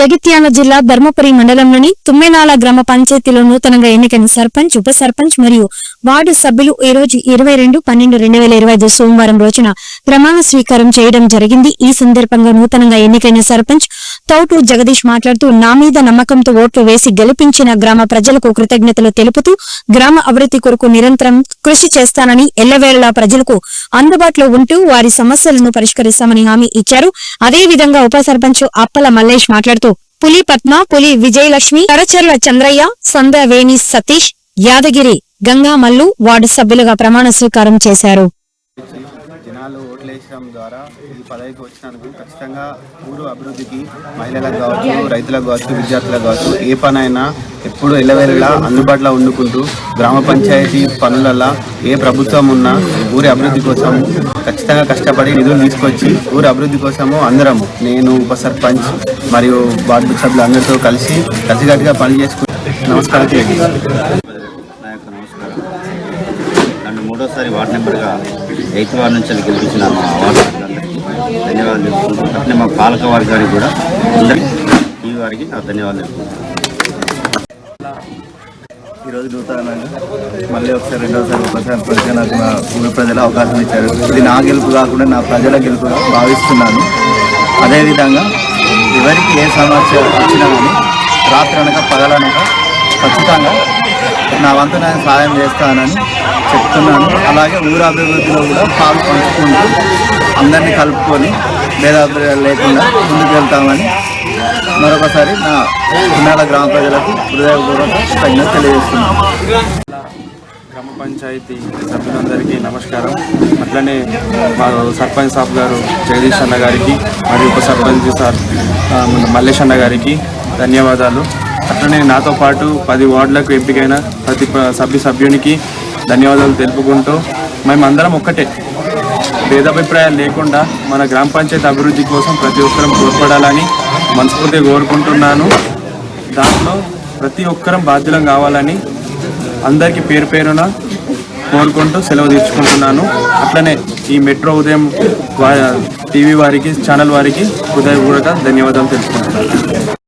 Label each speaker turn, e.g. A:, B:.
A: జగిత్యాల జిల్లా ధర్మపురి మండలంలోని తుమ్మెనాల గ్రామ పంచాయతీలో నూతనంగా ఎన్నికైన సర్పంచ్, ఉప సర్పంచ్ మరియు వార్డు సభ్యులు ఈ రోజు 22/12/2025 సోమవారం రోజున ప్రమాణ స్వీకారం చేయడం జరిగింది. ఈ సందర్భంగా నూతనంగా ఎన్నికైన సర్పంచ్ తౌటు జగదీష్ మాట్లాడుతూ, నా మీద నమ్మకంతో ఓట్లు వేసి గెలిపించిన గ్రామ ప్రజలకు కృతజ్ఞతలు తెలుపుతూ గ్రామ అభివృద్ధి కొరకు నిరంతరం కృషి చేస్తానని, ఎల్లవేళలా ప్రజలకు అందుబాటులో ఉంటూ వారి సమస్యలను పరిష్కరిస్తామని హామీ ఇచ్చారు. అదేవిధంగా ఉప సర్పంచ్ అప్పల మల్లేష్ మాట్లాడుతూ పులి పద్మ, పులి విజయలక్ష్మి, కరచర్ల చంద్రయ్య, సందవేణి సతీష్, యాదగిరి గంగా మల్లు వార్డు సభ్యులుగా ప్రమాణ స్వీకారం చేశారు.
B: జనాలు ఓట్లేయడం ద్వారా ఈ పదవికి వచ్చినందుకు ఖచ్చితంగా ఊరు అభివృద్ధికి మహిళలకు కావచ్చు, రైతులకు కావచ్చు, విద్యార్థులకు కావచ్చు ఏ పనైనా ఎప్పుడు ఎల్లవేళలా అందుబాటులో వండుకుంటూ గ్రామ పంచాయతీ పనులలో ఏ ప్రభుత్వం ఉన్నా ఊరి అభివృద్ధి కోసం ఖచ్చితంగా కష్టపడి నిధులు తీసుకొచ్చి ఊరి అభివృద్ధి కోసము అందరం, నేను ఉప సర్పంచ్ మరియు వార్డు సభ్యులు అందరితో కలిసికట్టుగా పనిచేసుకుంటూ నమస్కారం
C: నమస్కారం. నన్ను మూడోసారి వార్డు నెంబర్గా 8వ వార్డు నుంచి గెలిపించిన మా వార్డు సభ్యులందరికీ ధన్యవాదాలు తెలుపుకుంటున్నాను. అట్లే మా పాలక వర్గానికి కూడా ఈ వారికి నా ధన్యవాదాలు తెలుపుకుంటున్నాను.
B: ఈరోజు నూతనంగా మళ్ళీ ఒకసారి రెండవసారి ఉపసర్పంచ్గా నాకు నా ఊరి ప్రజలు అవకాశం ఇచ్చారు. ఇది నా గెలుపు కాకుండా నా ప్రజల గెలుపుగా భావిస్తున్నాను. అదేవిధంగా ఎవరికి ఏ సమస్య వచ్చినా కానీ రాత్రనక పగలనక ఖచ్చితంగా నా వంతు నేను సాయం చేస్తానని చెప్తున్నాను. అలాగే ఊరు అభివృద్ధిలో కూడా పాలు పంచుకుంటూ అందరినీ కలుపుకొని భేదాభిప్రాయాలు లేకుండా ముందుకు వెళ్తామని మరొకసారి నా తుమ్మెనాల గ్రామ ప్రజలకు హృదయపూర్వక కృతజ్ఞత తెలియజేస్తున్నాను.
D: గ్రామ పంచాయతీ సభ్యులందరికీ నమస్కారం. అట్లనే మా సర్పంచ్ సాబ్ గారు జగదీష్ అన్న గారికి మరియు ఉప సర్పంచ్ సార్ మల్లేష్ అన్న గారికి ధన్యవాదాలు. అట్లనే నాతో పాటు 10 వార్డులకు ఎంపికైన ప్రతి సభ్యునికి ధన్యవాదాలు తెలుపుకుంటూ మేమందరం ఒక్కటే, భేదాభిప్రాయాలు లేకుండా మన గ్రామ పంచాయతీ అభివృద్ధి కోసం ప్రతి ఒక్కరం తోడ్పడాలని మనస్ఫూర్తిగా కోరుకుంటున్నాను. దాంట్లో ప్రతి ఒక్కరం బాధ్యులం కావాలని అందరికీ పేరు పేరున కోరుకుంటూ సెలవు తీర్చుకుంటున్నాను. అట్లనే ఈ మెట్రో ఉదయం టీవీ వారికి, ఛానల్ వారికి హృదయపూర్వక ధన్యవాదాలు తెలుపుకుంటున్నాను.